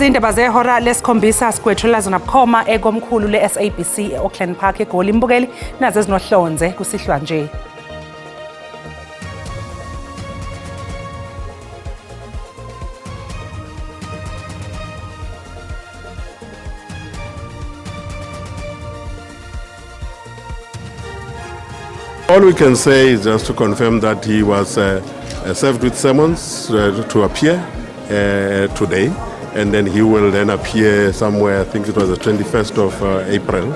Lezi indaba zehora lesikhombisa sigwethula zona bukhoma ekomkhulu le-SABC e-Auckland Park eGoli Mbukeli nazo ezinohlonze kusihlwa nje. All we can say is just to confirm that he was served with summons to appear today, and then he will then appear somewhere, I think it was the 21st of April.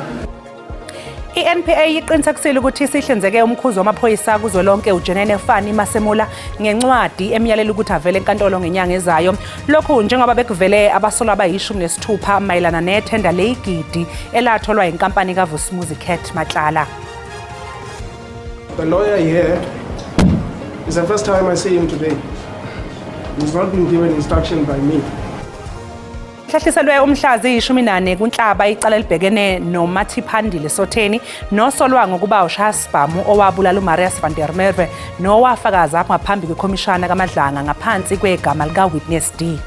I-NPA iqinisekisile ukuthi sihlinzeke umkhuzo wamaphoyisa kuzwelonke uJenene Fani Masemula ngencwadi emyalela ukuthi avele enkantolo ngenyanga ezayo. Lokhu njengoba bekuvele abasolwa abayi-16 mayelana nethenda leyigidi elatholwa inkampani kaVusumuzi Cat Matlala. The lawyer here is the first time I see him today. He's not been given instruction by me. Hlahliselwe umhlazi 14 kuNhlaba icala libhekene noMathiphandile Sotheni nosolwa ngokuba uShasbamu owabulala uMarius van der Merwe nowafakaza ngaphambi kwekhomishana kaMadlanga ngaphansi kwegama lika Witness D.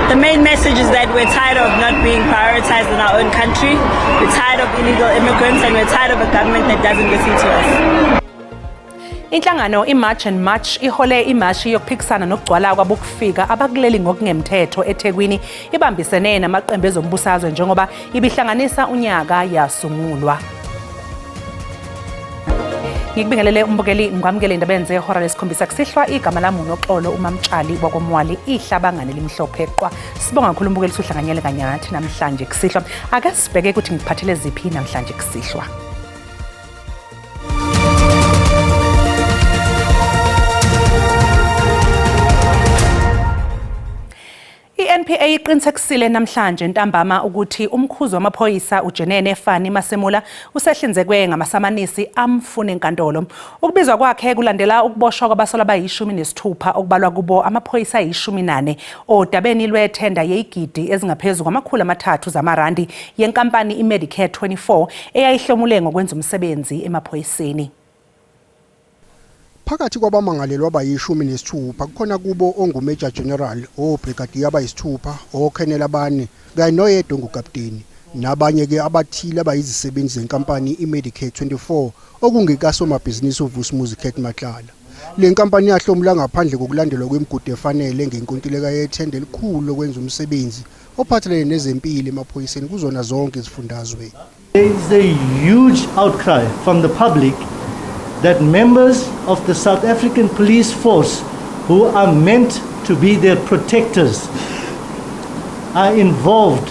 The main message is that we're tired of not being prioritized in our own country. We're tired of illegal immigrants and we're tired of a government that doesn't listen to us. Inhlangano iMarch and March ihole imashi yokuphikisana nokugcwala kwabokufika abakuleli ngokungemthetho eThekwini ibambisene namaqembu ezombusazwe njengoba ibihlanganisa unyaka yasungulwa. Ngikubingelele umbukeli ngikwamukele indaba enze ihora lesikhombisa kusihlwa igama lami uNoxolo uMamtshali wakomwali ihlabangane limhlophe qwa. Sibonga kakhulu umbukeli uhlanganyele kanyathi namhlanje kusihlwa. Ake sibheke ukuthi ngiphathele ziphi namhlanje kusihlwa. I-NPA iqinisekisile namhlanje ntambama ukuthi umkhuzo wamaphoyisa uJenene Fani Masemula usehlinzekwe ngamasamanisi amfune enkantolo. Ukubizwa kwakhe kulandela ukuboshwa kwabasolwa abayi-16 okubalwa kubo amaphoyisa ayi-14 odabeni lwethenda yeyigidi ezingaphezu kwama300 zamarandi yenkampani iMedicare 24 eyayihlomule ngokwenza umsebenzi emaphoyiseni. Phakathi kwabamangalelwa abayi-16 kukhona kubo onguMajor General, obrigadier abayisithupha, oKhenela abane kanye noyedwa ngukapteni nabanye ke abathile abayizisebenzi zenkampani iMedicare 24 okungekasomabhizinisi uVusumuzi Cat Matlala. Le nkampani yahlomula ngaphandle kokulandelwa kwemigudu efanele ngenkontileka yethenda elikhulu lokwenza umsebenzi ophathelene nezempilo emaphoyiseni kuzona zonke izifundazwe. There is a huge outcry from the public that members of the South African police force who are meant to be their protectors are involved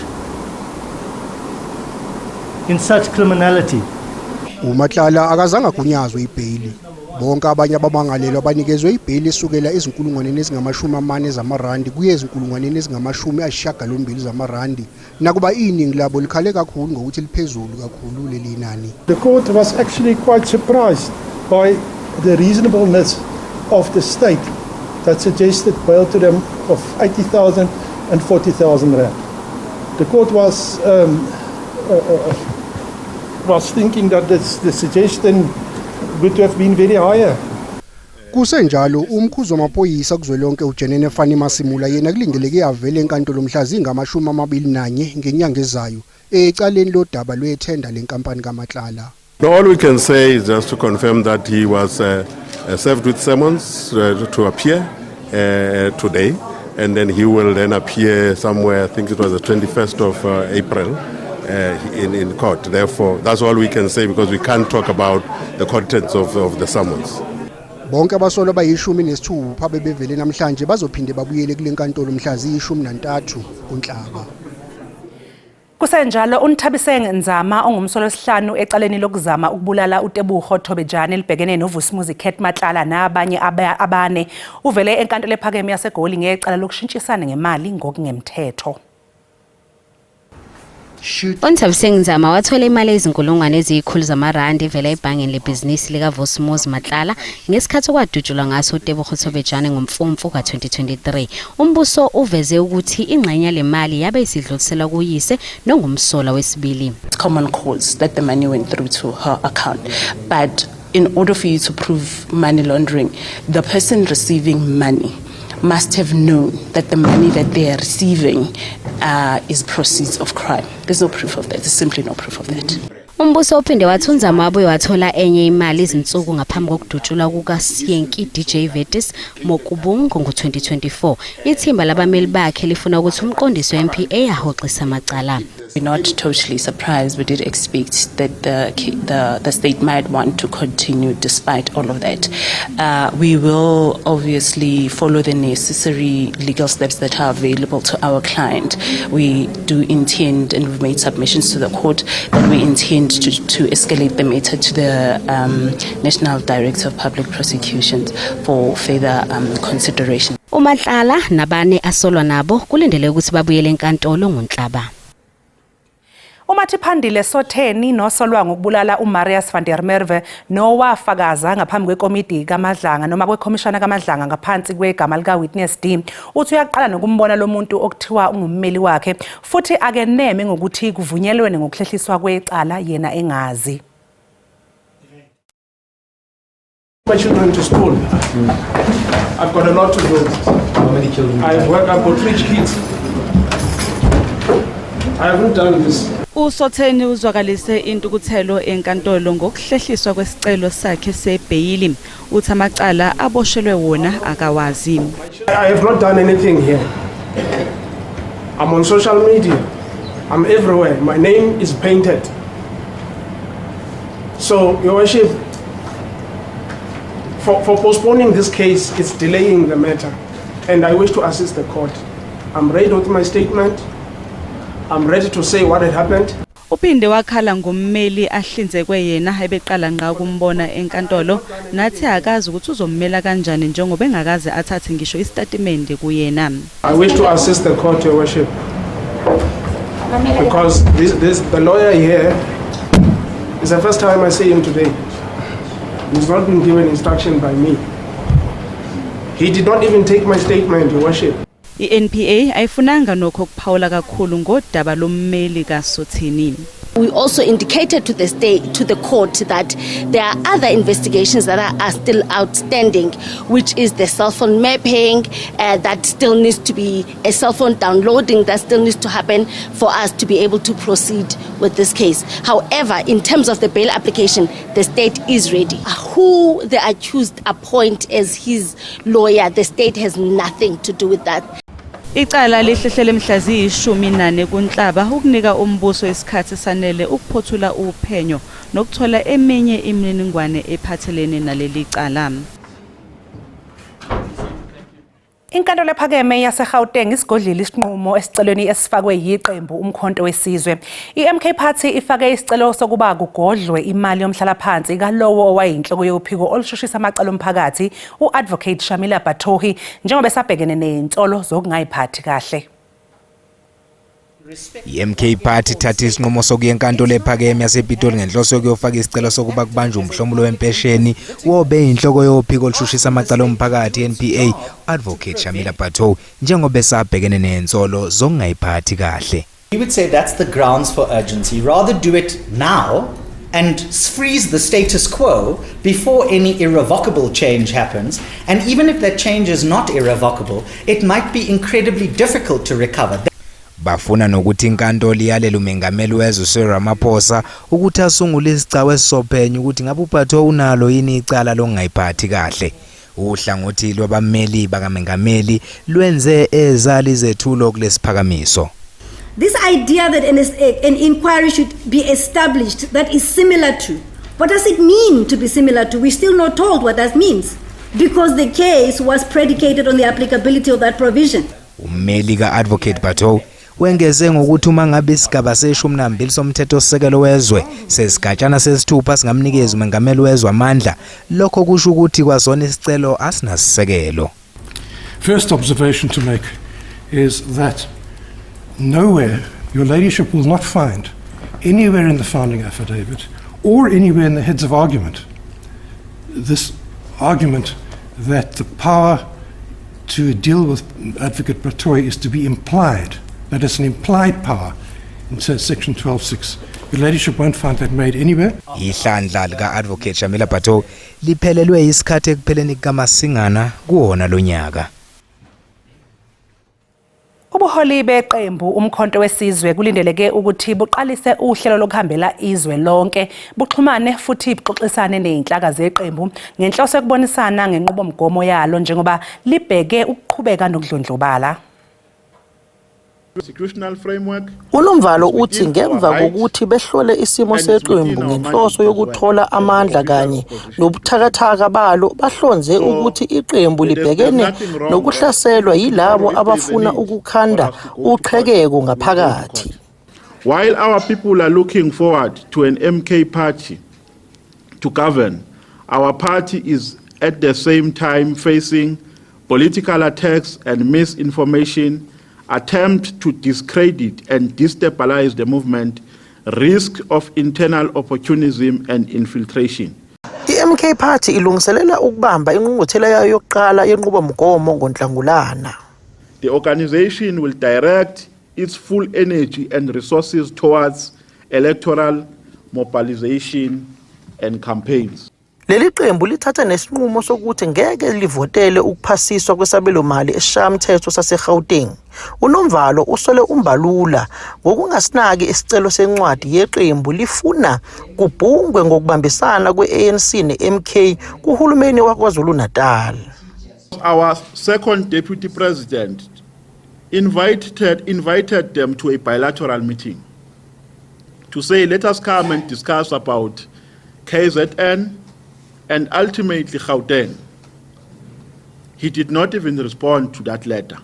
in such criminality. uMatlala akazange agunyazwe ibhayili. Bonke abanye abamangalelwa banikezwe ibhayili esukela ezinkulungwaneni ezingama40 zamarandi kuye ezinkulungwaneni ezingama80 zamarandi nakuba iningi labo likhale kakhulu ngokuthi liphezulu kakhulu leli nani. The court was actually quite surprised by the reasonableness of the state that suggested bail to them of 80,000 and 40,000 rand. The court was thinking that the suggestion would have been very higher. Kusenjalo umkhuzo wamaphoyisa kuzwelonke uJenene Fani Masemula yena kulindeleke avele enkantolo mhla zingama21 ngenyanga ezayo ecaleni lodaba lwethenda lenkampani kaMatlala. All we can say is just to confirm that he was served with summons to appear today, and then he will then appear somewhere, I think it was the 21st of April in court. Therefore, that's all we can say because we can't talk about the contents of the summons. Bonke abasolwa abayi-16 bebevele namhlanje bazophinde babuyele kule nkantolo mhla ziyi-13 kuNhlaba. Kusenjalo uNthabiseng Nzama ongumsolo wesihlanu ecaleni lokuzama ukubulala uTebogo Thobejane libhekene noVusumuzi Cat Matlala nabanye abane uvele enkantolo ephakeme yaseGoli ngecala lokushintshisana ngemali ngokungemthetho. uNthabiseng Nzama wathola imali ezinkulungwane eziyikhulu zamarandi ivela ebhangeni lebhizinisi likaVusumuzi Matlala ngesikhathi okwadutshulwa ngaso uTebogo Thobejane ngomfumfu ka-2023. Umbuso uveze ukuthi ingxenye lemali yabe isidluliselwa kuyise nongumsola wesibili. It's common cause that the money went through to her account, but in order for you to prove money laundering, the person receiving money must have known that the money that they are receiving is proceeds of crime. There's no proof of that. There's simply no proof of that. Umbuso uphinde wathi uNzama wabuye wathola enye imali izinsuku ngaphambi kokudutshulwa kukaSiyenki DJ Vetis Mokubungu ngo-2024. Ithimba labameli bakhe lifuna ukuthi umqondisi we-NPA ahoxise amacala. We're not totally surprised. We did expect that the state might want to continue despite all of that. We will obviously follow the necessary legal steps that are available to our client. We do intend, and we've made submissions to the court, that we intend to escalate the matter to the National Director of Public Prosecutions for further consideration. uMatlala nabane asolwa nabo kulindele ukuthi babuyele enkantolo ngoNhlaba. uMathiphandile Sotheni nosolwa ngokubulala uMarius van der Merwe nowafakaza ngaphambi kwekomiti kaMadlanga noma kwekhomishana kaMadlanga ngaphansi kwegama lika Witness D uthi uyaqala nokumbona lo muntu okuthiwa ungummeli wakhe futhi akeneme ngokuthi kuvunyelwe ngokuhlehliswa kwecala yena engazi. My children to school. I've got a lot to do. How many children? I've got 3 kids. I haven't done this. uSotheni uzwakalise intukuthelo enkantolo ngokuhlehliswa kwesicelo sakhe sebhayili uthi amacala aboshelwe wona akawazi. I have not done anything here. I'm on social media. I'm everywhere. My name is painted. So, Your Worship, for postponing this case, it's delaying the matter. And I wish to assist the court. I'm ready with my statement. I'm ready to say what had happened. Uphinde wakhala ngommeli ahlinzekwe yena ebeqala ngqa kumbona enkantolo nathi akazi ukuthi uzommela kanjani njengoba engakaze athathe ngisho istatimende kuyena. I wish to assist the court, Your Worship, because the lawyer here is the first time I see him today. He's not been given instruction by me. He did not even take my statement, Your Worship. iNPA ayifunanga nokho kuphawula kakhulu ngodaba lommeli kaSotheni. We also indicated to the court that there are other investigations that are still outstanding, which is the cell phone mapping, that still needs to be a cell phone downloading that still needs to happen for us to be able to proceed with this case. However, in terms of the bail application, the state is ready. Who the accused appoint as his lawyer, the state has nothing to do with that. Icala lihlehlele mhlazi 14 kuNhlaba ukunika umbuso isikhathi sanele ukuphothula uphenyo nokuthola eminye imininingwane ephathelene naleli cala. Inkantolo ephakeme yaseGauteng isigodlile isinqumo esicelweni esifakwe yiqembu umkhonto wesizwe. iMK Party ifake isicelo sokuba kugodlwe imali yomhlalaphansi kalowo owayinhloko yophiko olushushisa amacala omphakathi uAdvocate Shamila Batohi njengoba esabhekene nensolo zokungayiphathi kahle. iMK Party thatha isinqumo sokuya enkantolo ephakeme yasePitoli ngenhloso yokuyofaka isicelo sokuba kubanjwe umhlomulo wempesheni wobe inhloko yophiko olushushisa amacala omphakathi NPA Advocate Shamila Batohi njengoba esabhekene nensolo zokungayiphathi kahle. We would say that's the grounds for urgency. Rather do it now and freeze the status quo before any irrevocable change happens. And even if that change is not irrevocable, it might be incredibly difficult to recover. Bafuna nokuthi inkantolo iyalele umengameli wezwe Cyril Ramaphosa ukuthi asungule isicawu esizophenyo ukuthi ngabe uBatho unalo yini icala lokungayiphathi kahle. Uhlangothi lwabameli bakamengameli lwenze ezali zethulo kulesiphakamiso. This idea that an inquiry should be established that is similar to, what does it mean to be similar to? We're still not told what that means because the case was predicated on the applicability of that provision. Ummeli kaAdvocate Batohi wengeze ngokuthi uma ngabe isigaba se12 somthethosisekelo wezwe sesigatshana sesithupha singamnikeza umengameli wezwe amandla lokho kusho ukuthi kwazona isicelo asinasisekelo. First observation to make is that nowhere, your ladyship will not find anywhere in the founding affidavit or anywhere in the heads of argument this argument that the power to deal with Advocate Batohi is to be implied. That is an implied power in section 12.6. Your ladyship won't find that made anywhere. Ihlandla lika Advocate Shamila Batohi liphelelwe isikhathi ekupheleni kaMasingana kuwona lonyaka. Ubuholi beqembu umkhonto wesizwe kulindeleke ukuthi buqalise uhlelo lokuhambela izwe lonke buxhumane futhi buxoxisane nezinhlaka zeqembu ngenhloso yokubonisana ngenqubomgomo yalo njengoba libheke ukuqhubeka nokudlondlobala. Unomvalo uthi ngemva kokuthi behlole isimo seqembu ngenhloso yokuthola amandla kanye nobuthakathaka balo bahlonze ukuthi iqembu libhekene nokuhlaselwa yilabo abafuna ukukhanda uqhekeko ngaphakathi. While our people are looking forward to an MK party to govern, our party is at the same time facing political attacks and misinformation, attempt to discredit and destabilize the movement, risk of internal opportunism and infiltration. I-MK Party ilungiselela ukubamba ingqungquthela yayo yokuqala yenqubomgomo ngoNhlangulana. The organization will direct its full energy and resources towards electoral mobilization and campaigns. Leli qembu lithatha nesinqumo sokuthi ngeke livotele ukuphasiswa kwesabelo mali esishayamithetho saseGauteng. Unomvalo usole umbalula ngokungasinaki isicelo sencwadi yeqembu lifuna kubhungwe ngokubambisana kwe-ANC ne-MK kuhulumeni waKwaZulu-Natal. Our second deputy president invited them to a bilateral meeting to say, let us come and discuss about KZN and ultimately Gauteng. He did not even respond to that letter.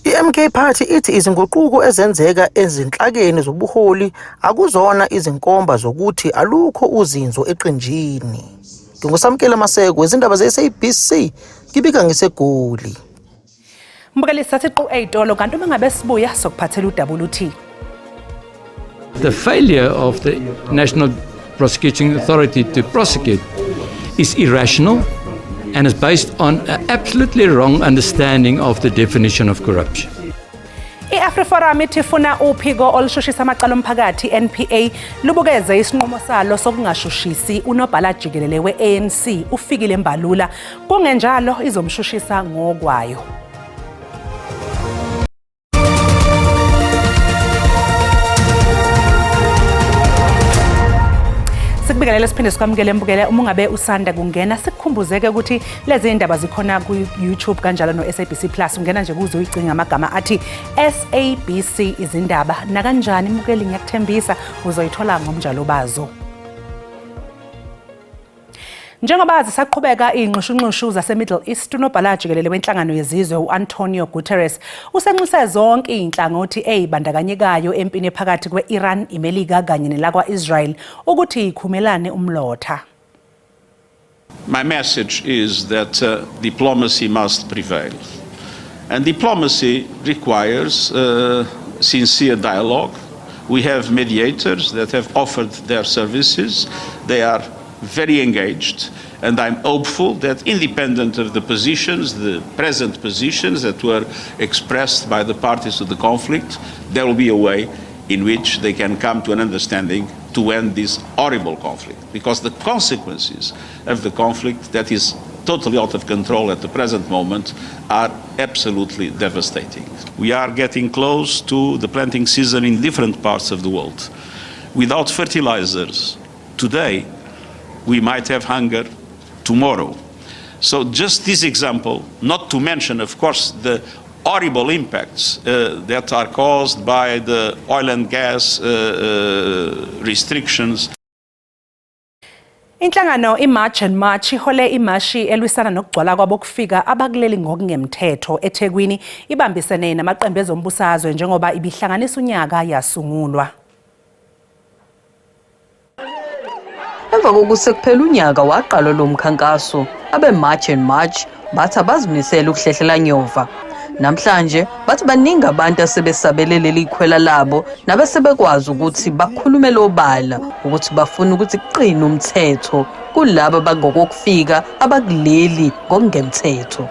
I-MK Party ithi izinguquko ezenzeka ezinhlakeni zobuholi akuzona izinkomba zokuthi alukho uzinzo eqenjini. Ngingusamkela Maseko izindaba ze-SABC ngibika ngiseGoli. Mbukelisa siqu eyitolo kanti uma ngabe sibuya sokuphathela uWT. The failure of the National Prosecuting Authority to prosecute is irrational and is based on an absolutely wrong understanding of the definition of corruption. I-AfriForum itifuna uphiko olushushisa amacala omphakathi NPA lubukeze isinqumo salo sokungashushisi unobhala jikelele we-ANC uFikile Mbalula kungenjalo izomshushisa ngokwayo. Sikubikelele siphinde sikwamukele mbukele uma ungabe usanda kungena sikukhumbuzeke ukuthi lezi indaba zikhona ku YouTube kanjalo no SABC Plus ungena nje kuzo uyicinga amagama athi SABC izindaba na kanjani mbukeli ngiyakuthembisa uzoyithola ngomnjalo bazo. Njengoba zisaqhubeka ingxushunxushu zase-Middle East unobhala jikelele wenhlangano yezizwe u-Antonio Guterres usenxuse zonke inhlangothi ezibandakanyekayo empini phakathi kwe-Iran, iMelika kanye nelakwa-Israel ukuthi ikhumelane umlotha. My message is that diplomacy must prevail. And diplomacy requires sincere dialogue. We have mediators that have offered their services. They are very engaged, and I'm hopeful that independent of the positions, the present positions that were expressed by the parties to the conflict, there will be a way in which they can come to an understanding to end this horrible conflict, because the consequences of the conflict that is totally out of control at the present moment are absolutely devastating. We are getting close to the planting season in different parts of the world. Without fertilizers today, we might have hunger tomorrow. So just this example, not to mention, of course, the horrible impacts that are caused by the oil and gas restrictions. Inhlangano iMarch and March ihole imashi elwisana nokugcwala kwabo kufika abakuleli ngokungemthetho eThekwini ibambisene namaqembu ezombusazwe njengoba ibihlanganisa unyaka yasungulwa. Emva kokuthi kuphela unyaka waqala lo mkhankaso abeMarch and March bathi abazimisela ukuhlehlela nyova. Namhlanje bathi baningi abantu asebesabelele likhwela labo nabesebekwazi ukuthi bakhulume lobala ukuthi bafuna ukuthi kuqine umthetho kulabo abangokufika abakuleli ngokungemthetho.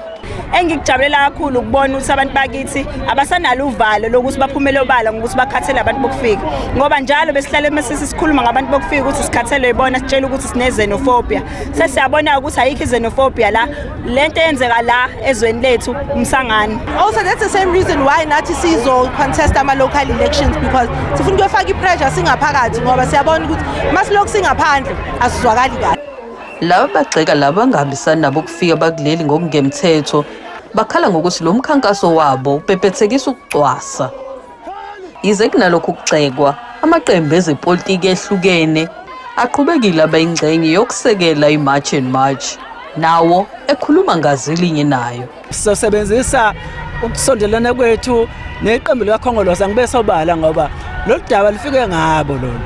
engikujabulela kakhulu ukubona ukuthi abantu bakithi abasanalo uvalo lokuthi baphumele obala ngokuthi bakhathele abantu bokufika ngoba njalo besihlale mesisikhuluma ngabantu bokufika ukuthi sikhathele ibona sitshela ukuthi sine xenophobia sesiyabona ukuthi ayikho xenophobia la lento eyenzeka la ezweni lethu umsangano. Also that's the same reason why nathi sizo contest ama local elections because sifuna ukufaka ipressure singaphakathi ngoba siyabona ukuthi masilokhu singaphandle asizwakali kahle. Laba bagxeka laba ngahambisani nabo ukufika bakuleli ngokungemthetho bakhala ngokuthi lo mkhankaso wabo upepethekisa ukucwasa. Ize kunalokhu ukugxekwa amaqembu ezepolitiki ehlukene aqhubekile abayingxenye yokusekela iMarch and March nawo ekhuluma ngazilinye nayo. Sizosebenzisa ukusondelana kwethu neqembu likakhongolose ngibe sobala ngoba lo daba lifike ngabo lolo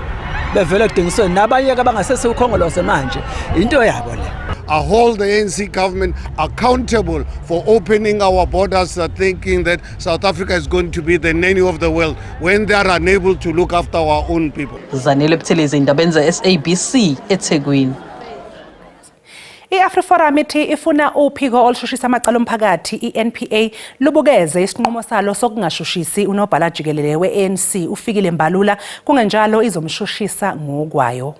bevele kudingiswe nabanye abangasese ukhongolose manje into yabo le. I hold the ANC government accountable for opening our borders, thinking that South Africa is going to be the nanny of the world when they are unable to look after our own people. Zanele Buthelezi indaba zenza SABC eThekwini. I-AfriForum ithi ifuna uphiko olushushisa amacala omphakathi i-NPA lubukeze isinqumo salo sokungashushisi unobhala jikelele we-ANC uFikile Mbalula kungenjalo izomshushisa ngokwayo.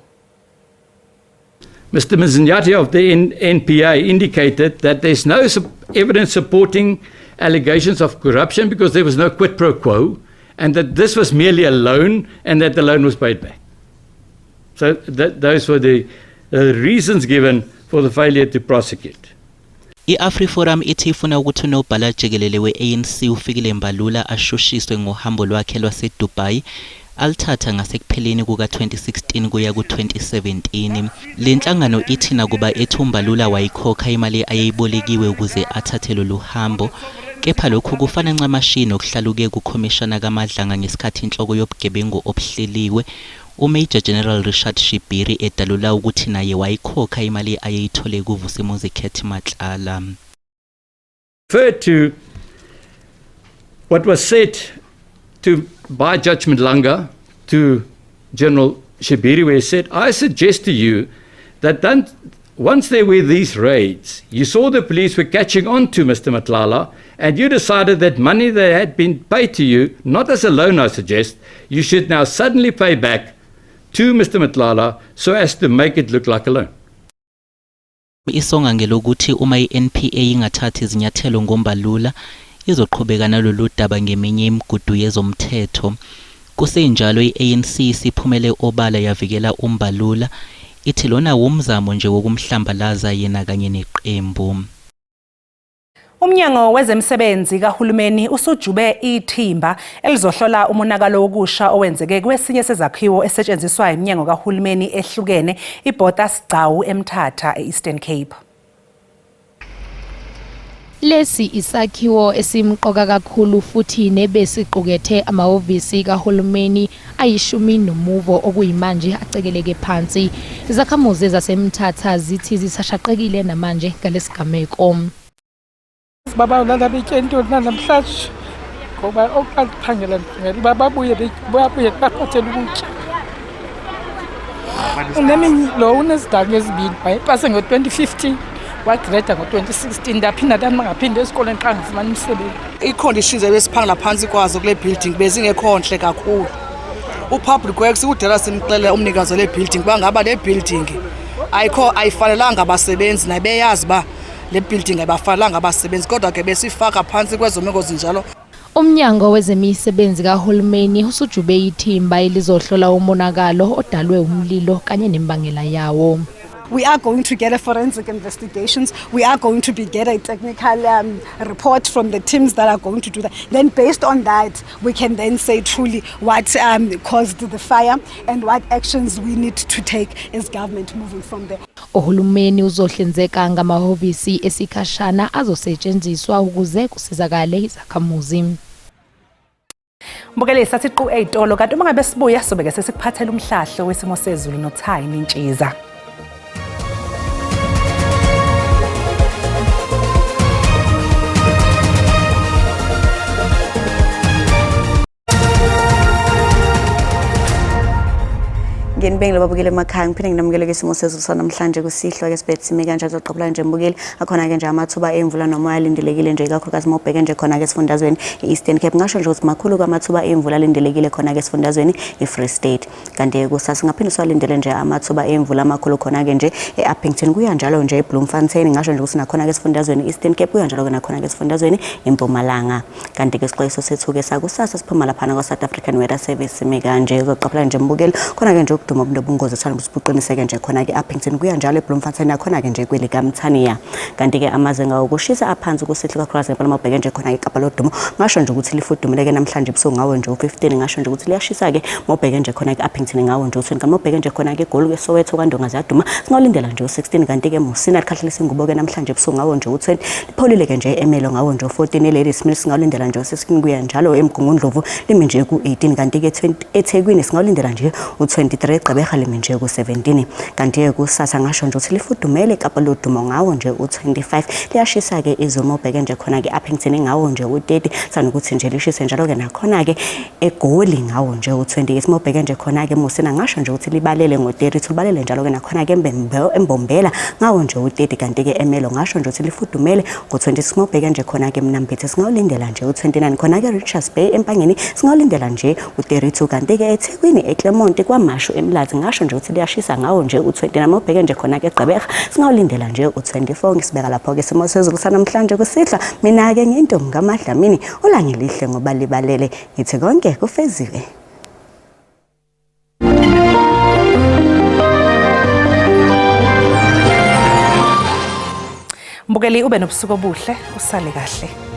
Mr. Mzinyathi of the NPA indicated that there's no evidence supporting allegations of corruption because there was no quid pro quo and that this was merely a loan and that the loan was paid back. So those were the reasons given for the failure to prosecute. I-AfriForum ithi ifuna ukuthi unobhala jikelele we-ANC uFikile Mbalula ashushiswe ngohambo lwakhe lwaseDubai alithatha ngasekupheleni kuka-2016 kuya ku-2017. Le nhlangano ithi nakuba ethi uMbalula wayikhokha imali ayeyibolekiwe ukuze athathe lolu hambo, kepha lokhu kufana ncamashi nokuhlaluke kukhomishana kaMadlanga ngesikhathi inhloko yobugebengu obuhleliwe uMajor General Richard Shibiri edalula ukuthi naye wayikhokha imali ayeyithole kuVusimuzi Matlala. Referred to what was said by Judge Madlanga to General Shibiri, where he said, I suggest to you that once there were these raids, you saw the police were catching on to Mr. Matlala, and you decided that money that had been paid to you, not as a loan I suggest, you should now suddenly pay back to Mr. Matlala so as to make it look like a loan. Isonga ngelokuthi uma i-NPA ingathathi izinyathelo ngoMbalula izoqhubeka nalolu daba ngeminye imigudu yezomthetho. Kusenjalo i-ANC siphumele obala yavikela uMbalula ithi lona umzamo nje wokumhlambalaza yena kanye neqembu. Umnyango wezemsebenzi kahulumeni usujube ithimba elizohlola umonakalo wokusha owenzeke kwesinye sezakhiwo esetshenziswa iminyango kahulumeni ehlukene iBotas Gcawu eMthatha eEastern Cape. Lesi isakhiwo esimqoka kakhulu futhi nebesiqukethe amahhovisi kahulumeni ayishumi nomuvo okuyimanje acekeleke phansi. Izakhamuzi zaseMthatha zithi zisashaqekile namanje ngalesigameko. Baba lala betyento namhlanje ngoba okuphangela babuye baphathele ukutya. Unemi lo unesidanga ezibini bayipase ngo-2015 wagreda ngo-2016 ndaphinda ndangaphinde esikoleni xa ngifumana umsebenzi. I-conditions ebesiphangela phansi kwazo kule building bezingekho ntle kakhulu. U-Public Works udela simxelela umnikazi wale building bangaba le building ayifanelanga abasebenzi nabeyazi ba le building ayibafanelanga abasebenzi kodwa ke besifaka phansi kwezomeko zinjalo. Umnyango wezemisebenzi kahulumeni usujube ithimba elizohlola umonakalo odalwe umlilo kanye nembangela yawo. We are going to get a forensic investigations. We are going to get a technical report from the teams that are going to do that. Then based on that, we can then say truly what caused the fire and what actions we need to take as government moving from there. Uhulumeni uzohlinzeka ngamahhovisi esikhashana azosetshenziswa ukuze kusizakale izakhamuzi. Mbukelisa siqu eyitolo kanti uma ngabe sibuya sobeke sesikuphathela umhlahlo wesimo sezulu noThayini Ntshiza. Ngenbe Ngibengile babukele emakhaya ngiphinde nginamukele ke isimo sezulu sanamhlanje kusihlwa ke sibethe simi kanje azoqophela nje mbukeli akhona ke nje amathuba emvula nomoya lindelekile nje ikakhulukazi mobheke nje khona ke esifundazweni eEastern Cape ngasho nje ukuthi makhulu kwamathuba emvula lindelekile khona ke esifundazweni eFree State kanti kusasa singaphinde swalindele nje amathuba emvula amakhulu khona ke nje eUppington kuya njalo nje eBloemfontein ngasho nje ukuthi nakhona ke esifundazweni eEastern Cape kuya njalo ke nakhona ke esifundazweni eMpumalanga kanti ke isixwayiso sethu ke sakusasa siphuma lapha kwa South African Weather Service simi kanje uzoqophela nje mbukeli khona ke nje ukuduma ubungozi thana usibuqiniseke nje khona ke eUppington kuya njalo eBloemfontein nakhona ke nje kweli kaMthaniya kanti ke amazinga okushisa aphansi kusihle kakhulukazi empela mabheke nje khona ke eKapa lodumo ngasho nje ukuthi lifudumele ke namhlanje ebusuku ngawo nje u15 ngasho nje ukuthi liyashisa ke mobheke nje khona ke eUppington ngawo nje u20 mobheke nje khona ke eGoli ke Soweto kaNdonga ziyaduma singawulindela nje u16 kanti ke Musina likhahlelisa ingubo ke namhlanje ebusuku ngawo nje u20 lipholile ke nje eMelo ngawo nje u14 eLadysmith singawulindela nje u16 kuya njalo eMgungundlovu limi nje ku18 kanti ke eThekwini singawulindela nje u23 Gqeberha limi nje ku17 kanti ke kusasa ngasho nje ukuthi lifudumele eKapa lodumo ngawo nje u25 liyashisa ke izomobheke nje khona ke eUppington ngawo nje u30 sanokuthi nje lishise njalo ke nakhona ke eGoli ngawo nje u20 isimobheke nje khona ke Musina ngasho nje ukuthi libalele ngo30 libalele njalo ke nakhona ke eMbombela ngawo nje u30 kanti ke eMelo ngasho nje ukuthi lifudumele ngo20 simobheke nje khona ke Mnambithi singawulindela nje u29 khona ke Richards Bay empangeni singawulindela nje u32 kanti ke eThekwini eClermont kwaMashu eMlazi ngasho nje ukuthi liyashisa ngawo nje u20 namobheke nje khona ke eGqeberha singawulindela nje u24 ngisibeka lapho ke isimo sezulu sanamhlanje kusihlwa mina ke ngintombi kaMadlamini olangelihle ngoba libalele ngithi konke kufeziwe. Mbukeli ube nobusuku obuhle usale kahle.